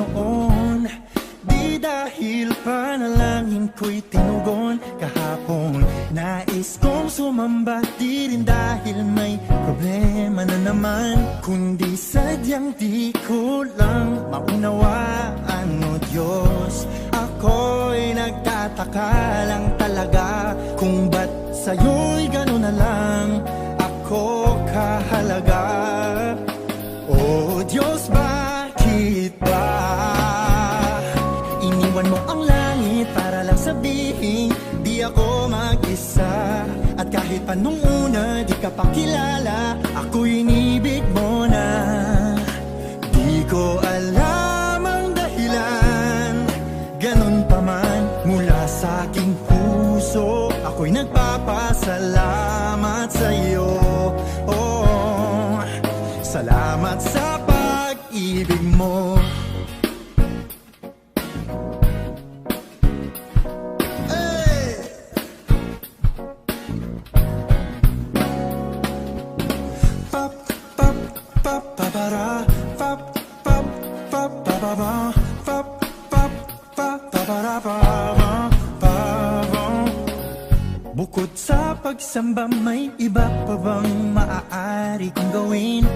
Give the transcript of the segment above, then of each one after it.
Panginoon. Di dahil panalangin ko'y tinugon kahapon. Nais kong sumamba, di rin dahil may problema na naman, kundi sadyang di ko lang maunawaan, o Diyos. Ako'y nagtataka lang talaga kung ba't sa'yo'y gano'n na lang ako kahalaga. O Diyos, bakit ba iniwan mo ang langit para lang sabihin di ako mag-isa? At kahit pa nung una di ka pa kilala, ako'y inibig mo na. Di ko alam ang dahilan, ganun pa man mula sa aking puso, ako'y nagpapasalamat sa'yo. Oh, salamat sa pag-ibig mo. Bukod sa pagsamba, may iba pa bang maaari kong gawin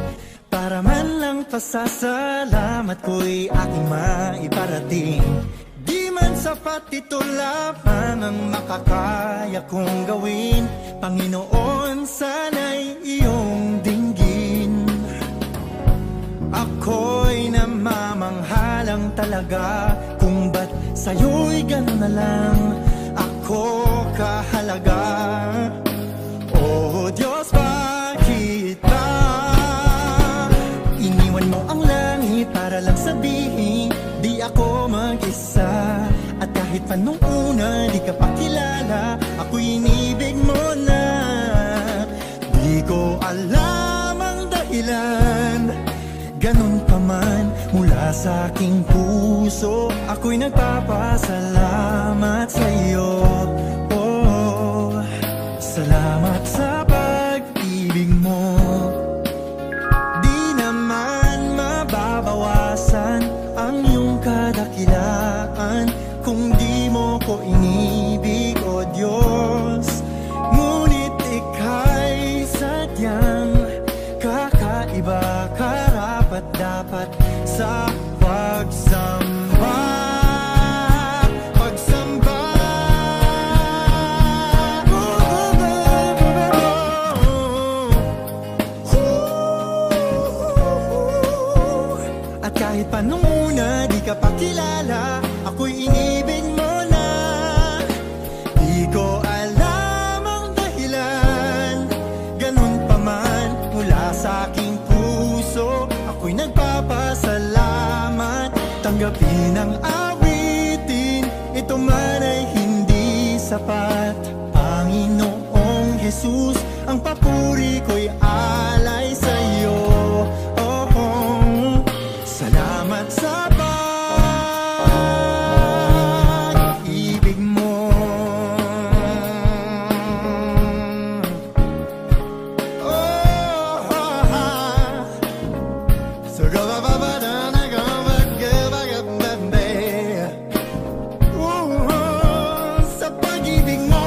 para man lang pasasalamat ko'y aking maiparating? Di man sapat, ito lamang ang makakaya kong gawin. Panginoon, sana'y iyong dinggin. Ako'y namamanghalang talaga kung ba't sa'yo'y gano'n na lang ako kahalaga. Oh Diyos, bakit ba iniwan mo ang langit para lang sabihin di ako mag-isa? At kahit pa nung una di ka pa kilala, ako'y inibig mo na. Di ko alam ang dahilan, ganun pa man mula sa aking puso, ako'y nagpapasalamat sa'yo. Oh, salamat sa pag-ibig mo. Di naman mababawasan ang iyong kadakilaan kung di mo ko inibig, o Diyos. Ngunit ika'y sadyang kakaiba, karapat dapat sa pagsamba. Pagsamba. At kahit pa nung una di ka pa kilala, ako'y inibig mo na. Di ko alam ang dahilan, ganun pa man mula sa aking puso, ako'y nagpapasalamat. Tanggapin ang awitin, ito man ay hindi sapat. Panginoong Jesus, ang papuri ko'y alay sa'yo. Oh, oh. Salamat sa pag-ibig mo. Sa pag-ibig mo.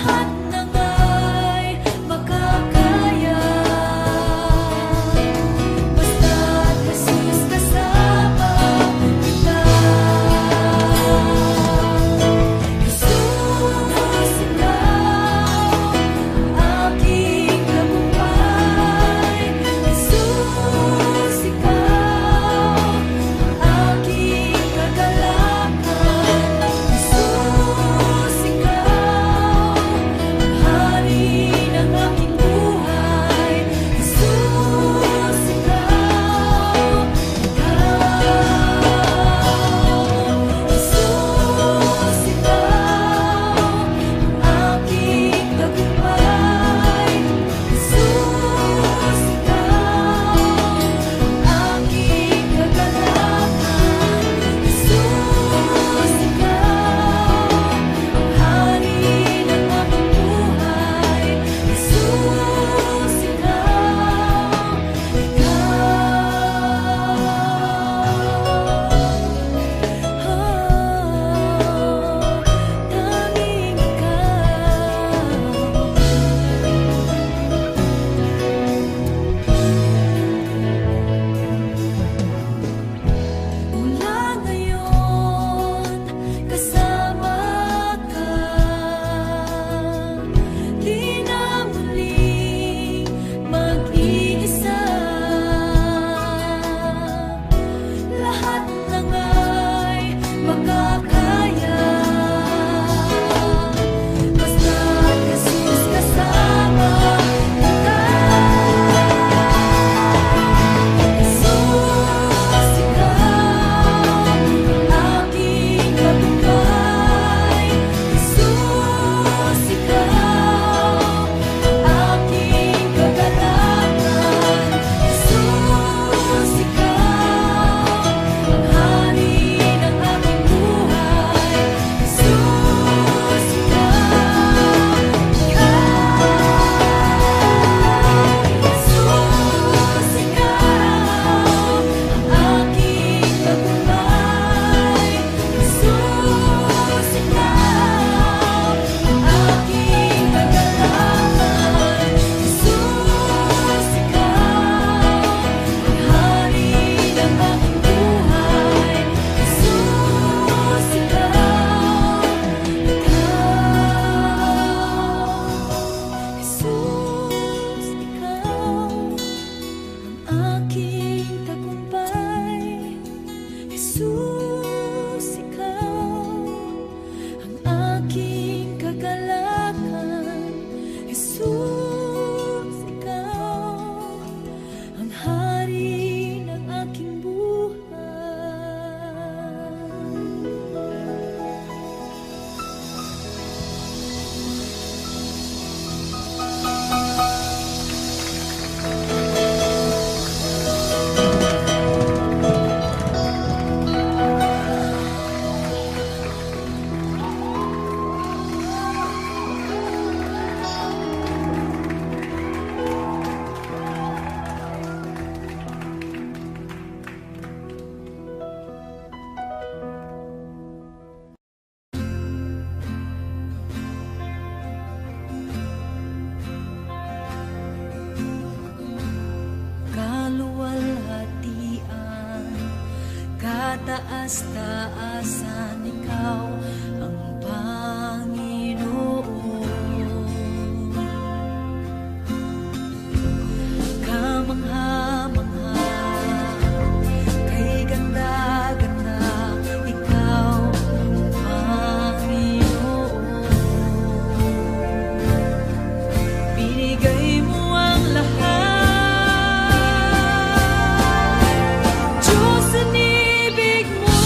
lahat ng ay makakaya. Basta't Jesus kasama kita. Jesus, ikaw ang aking tagumpay. Jesus, ikaw ang aking kagalakan. Jesus, ikaw ang hari ng aking buhay. Jesus, ikaw. Jesus, ikaw ang aking tagumpay. Jesus, ikaw ang aking kagalakan. Jesus, ikaw ang hari ng aking buhay. Jesus, tanging mula ngayon kasama ka, di na muling mag-iisa. Lahat ng ay makakaya. Basta't Jesus kasama kita. Jesus, ikaw ang aking tagumpay. Jesus, ikaw ang aking kagalakan. Jesus, ikaw ang hari ng aking buhay. Jesus, ikaw. Jesus, ikaw ang aking tagumpay. Jesus, ikaw ang aking kagalakan. Jesus, ikaw ang hari ng aking buhay. Jesus, ikaw. Jesus, ikaw ang aking tagumpay. Jesus, ikaw ang aking kagalakan. Jesus, ikaw ang hari ng aking buhay. Kaluwalhatian, kataas-taasan, ikaw ang Panginoon. Kamangha-mangha, kay ganda-ganda, ikaw ang Panginoon. Binigay mo ang lahat. Diyos, inibig mo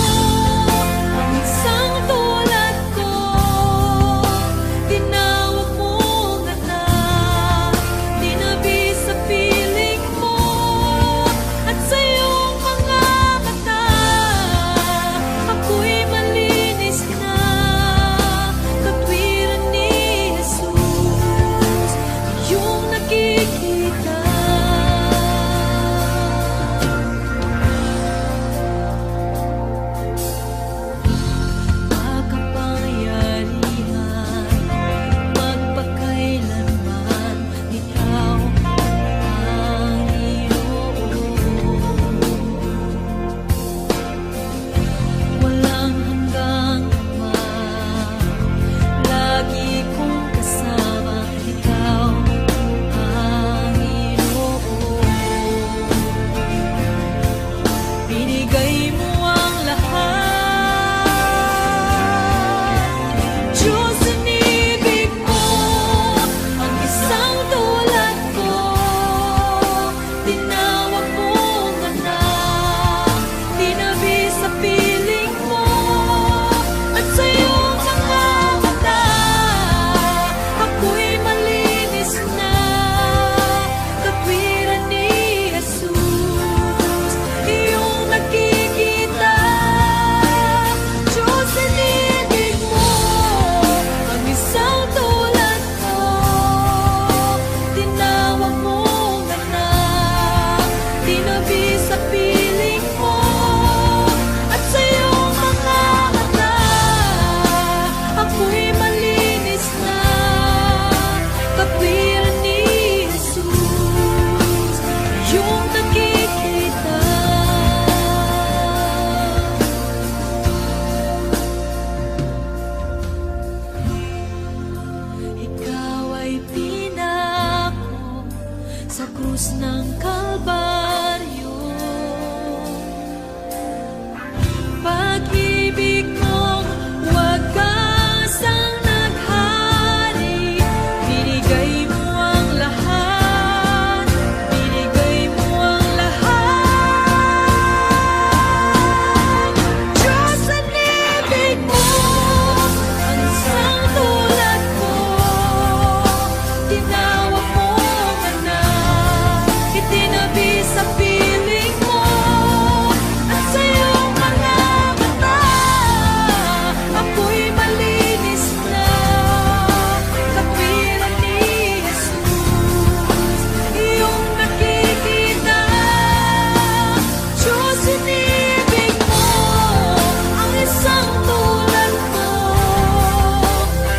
krus ng Kalbaryo. Pag-ibig mong wagasang naghari, binigay mo ang lahat, binigay mo ang lahat. Diyos, ang ibig mo, ang isang tulad ko, tinawag mo anak, itinabi sa piling mo, at sa iyong mga mata, ako'y malinis na, katwiran ni Jesus, iyong nakikita. Diyos, inibig mo, ang isang tulad ko,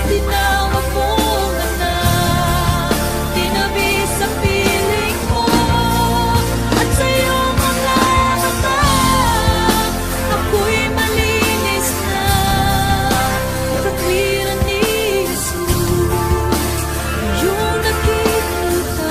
tinawag mo anak, tinabi sa piling mo, at sa iyong mga mata, ako'y malinis na, katwiran ni Jesus, iyong nakikita.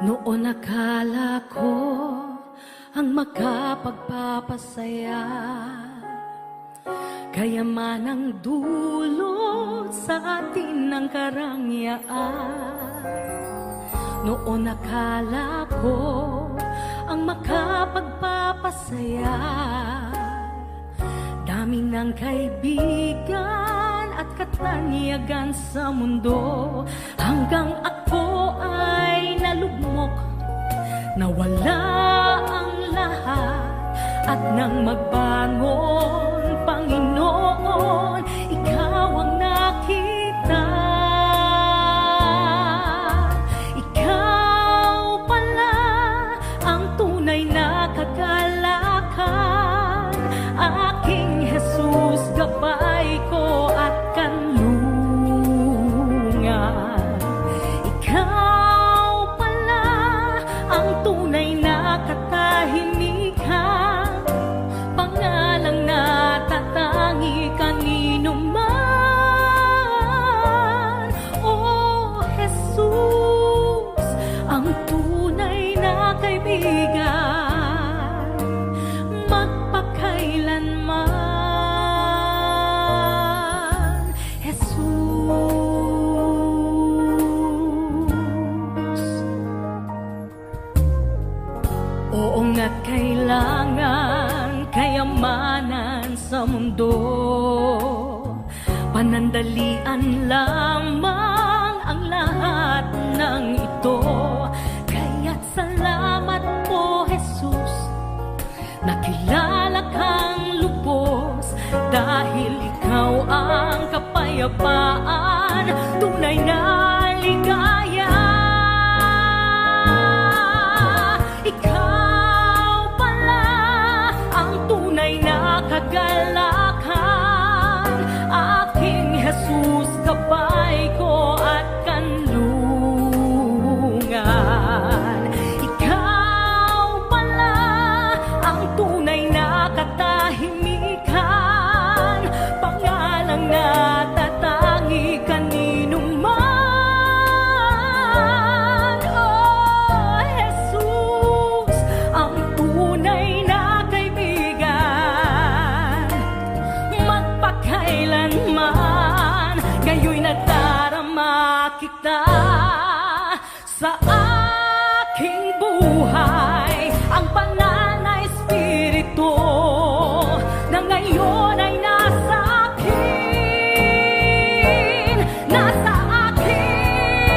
Noon akala ko ang makapagpapasaya, kayaman ang dulot sa atin ng karangyaan. Noon akala ko ang makapagpapasaya, dami ng kaibigan at katanyagan sa mundo, hanggang ako ay nalugmok, nawala ang lahat, at nang magbangon, Panginoon, ikaw ang nakita. Ikaw pala ang tunay na kagalakan, aking Jesus, gabay ko at kanlungan. Ikaw pala ang tunay na katahimikan, pangalang natatangi kanino man. Oh Jesus, ang tunay na kaibigan, magpakailanman. Jesus, oo nga't kailangan kayamanan sa mundo, panandalian lamang ang lahat ng ito. Kaya't salamat po, Jesus, nakilala kang lubos, dahil ikaw ang kapayapaan, tunay na ligaya. Ikaw pala ang tunay na kagalakan, aking Jesus, gabay ko at kanlungan. Ikaw pala ang tunay na katahimikan, pangalang natatangi kanino man. Oh Jesus, ang tunay na kaibigan, magpakailanman. Ngayo'y nadarama kita sa aking buhay, ang banal na Espiritu na ngayon ay nasa akin, nasa akin.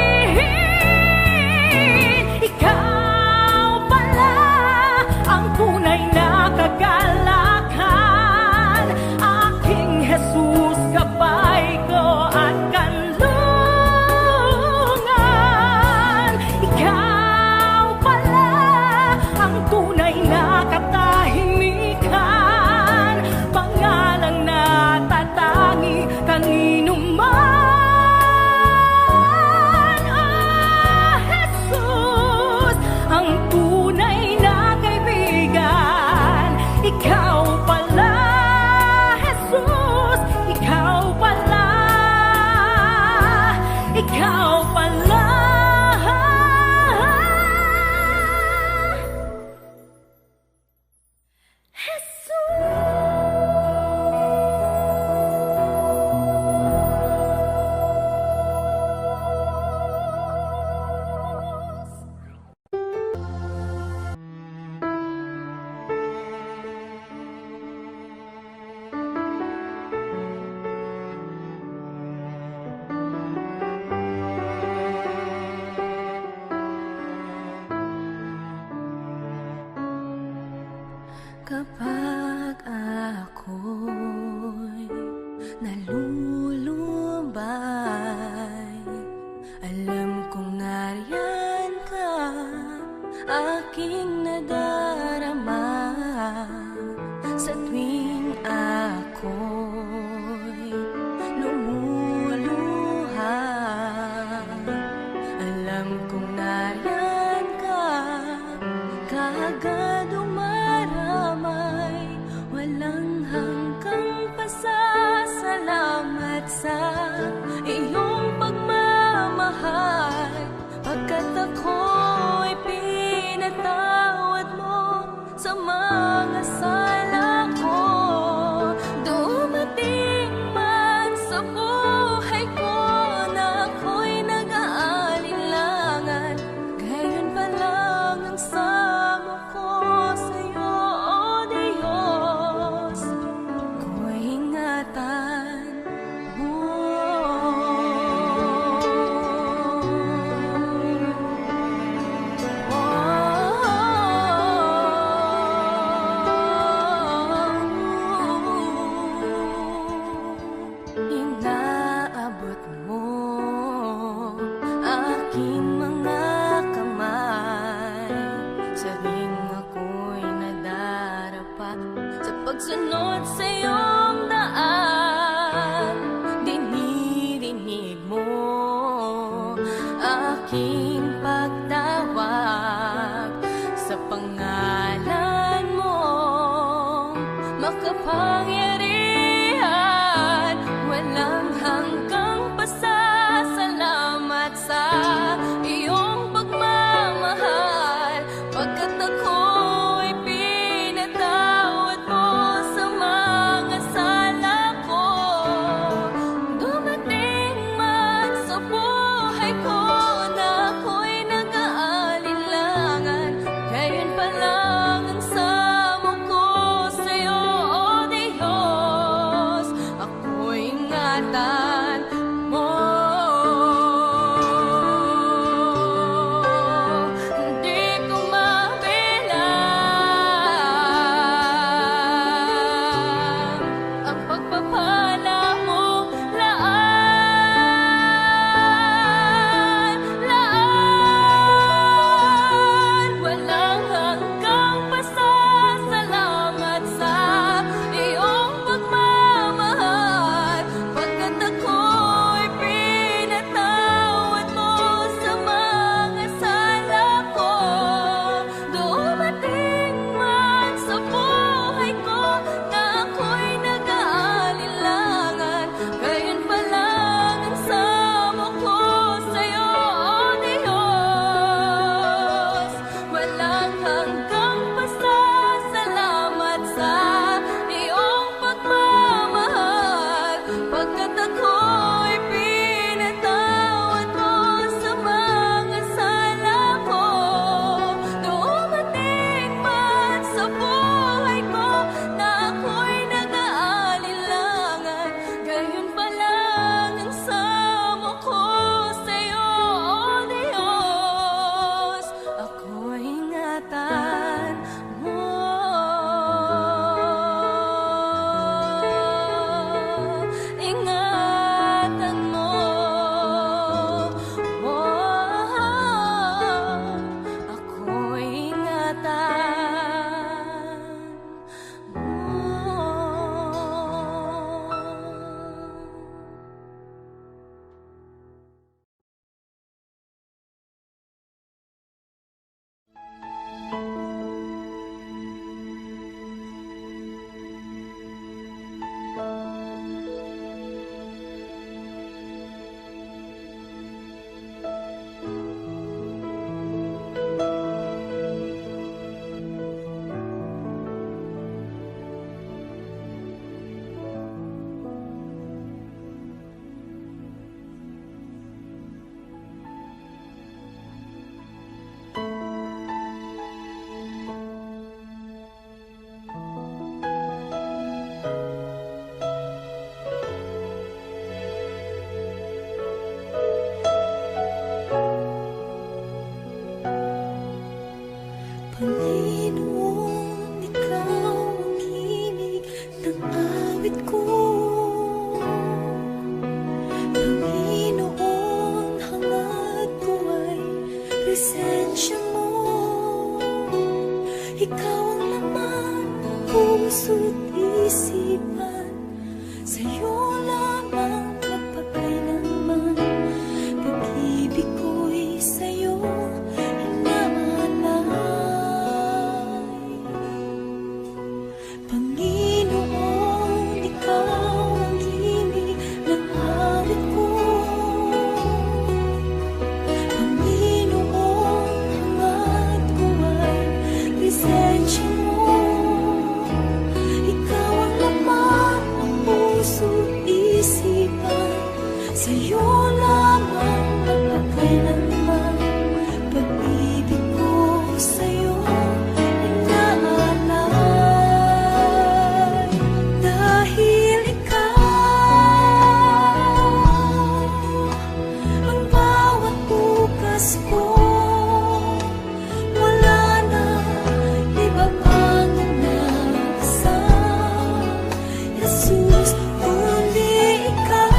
pinatawad mo sa mga sala ko. Dumating man sa buhay ko na ako'y nag-aalinlangan, gayon pa lang ang sama ko sa'yo, O Diyos, ko'y ingatan mo. Oh, sa'yo lamang magpakailanman. Pag-ibig ko sa'yo inaalay, dahil ikaw ang bawat bukas ko. Wala na iba pang inasal, Jesus, kundi ikaw.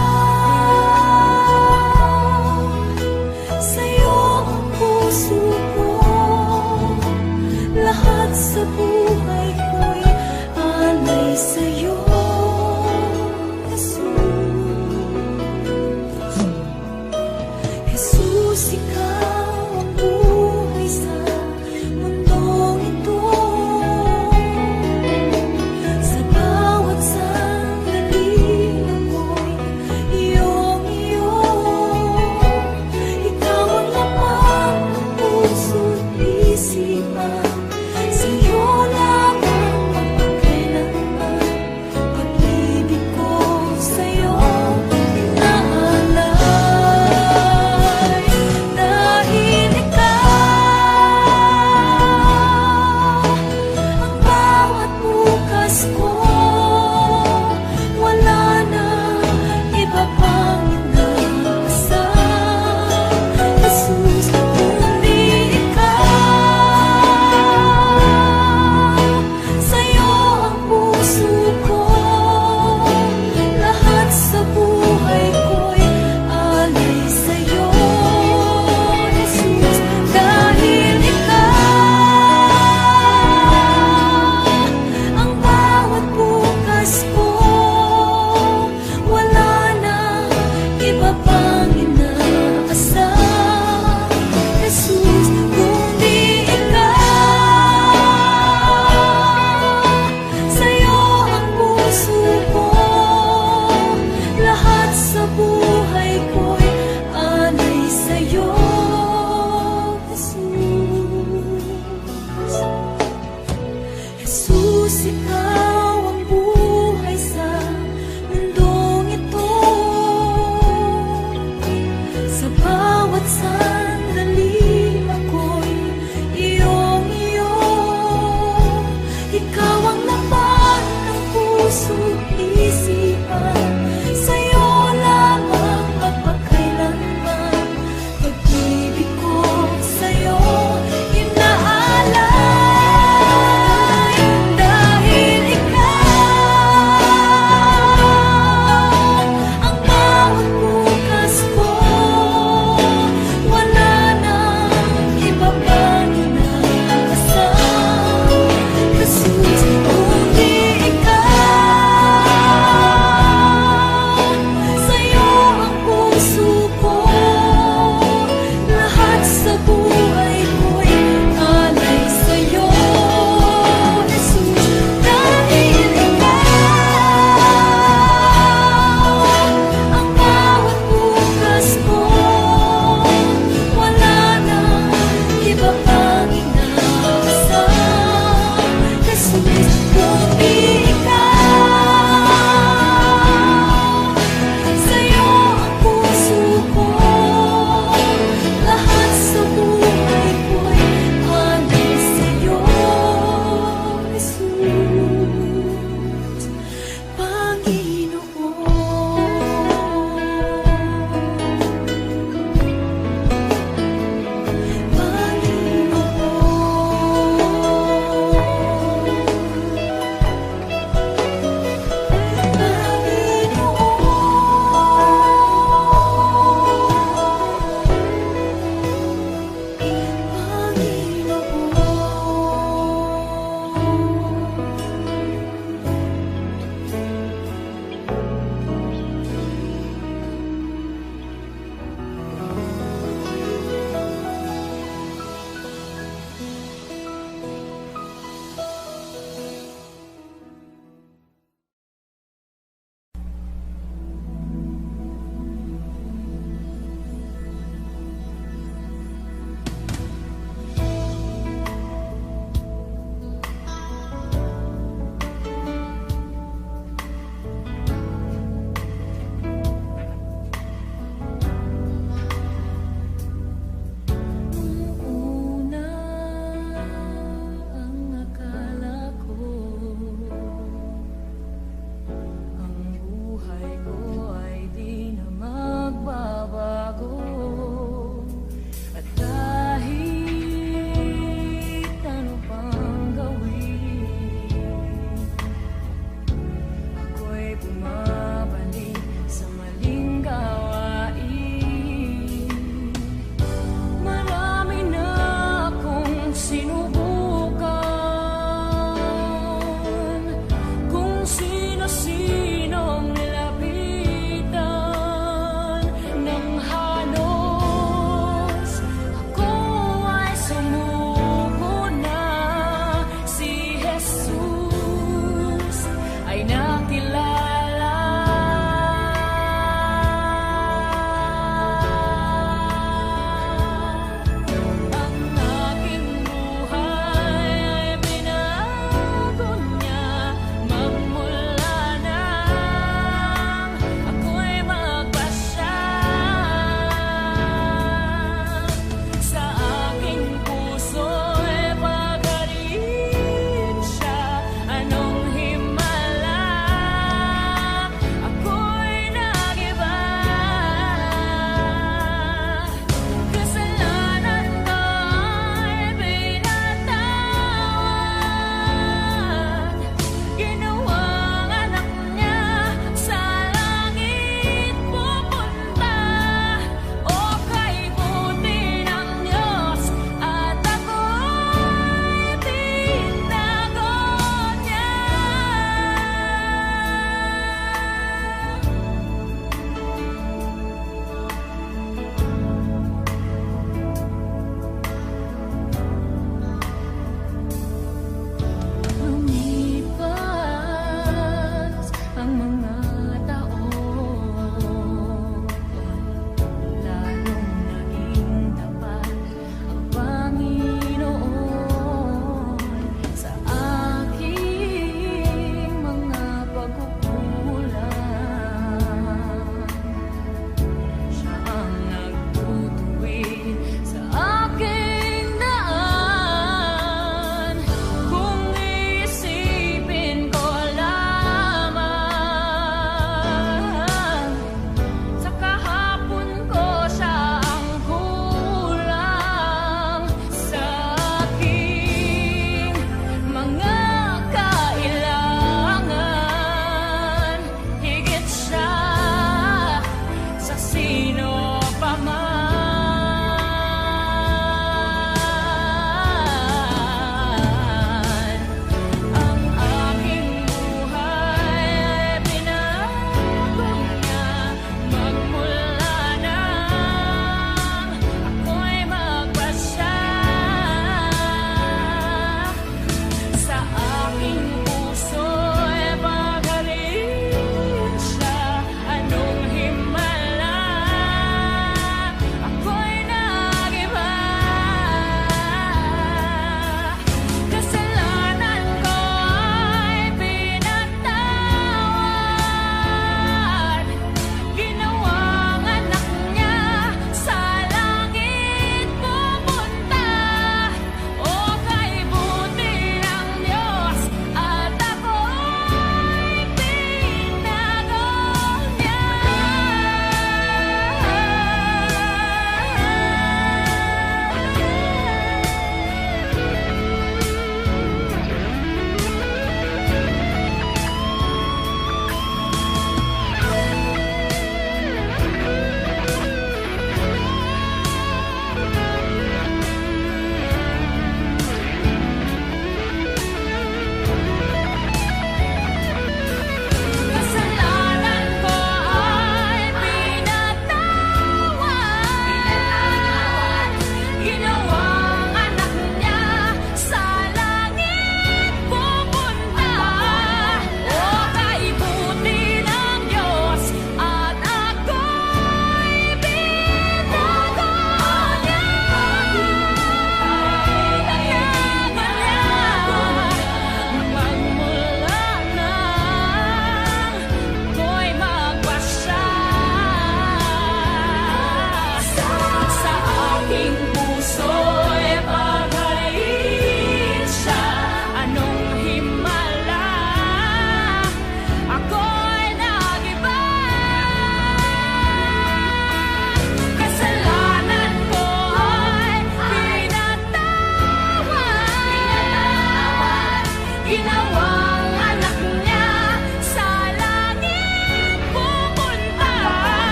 aking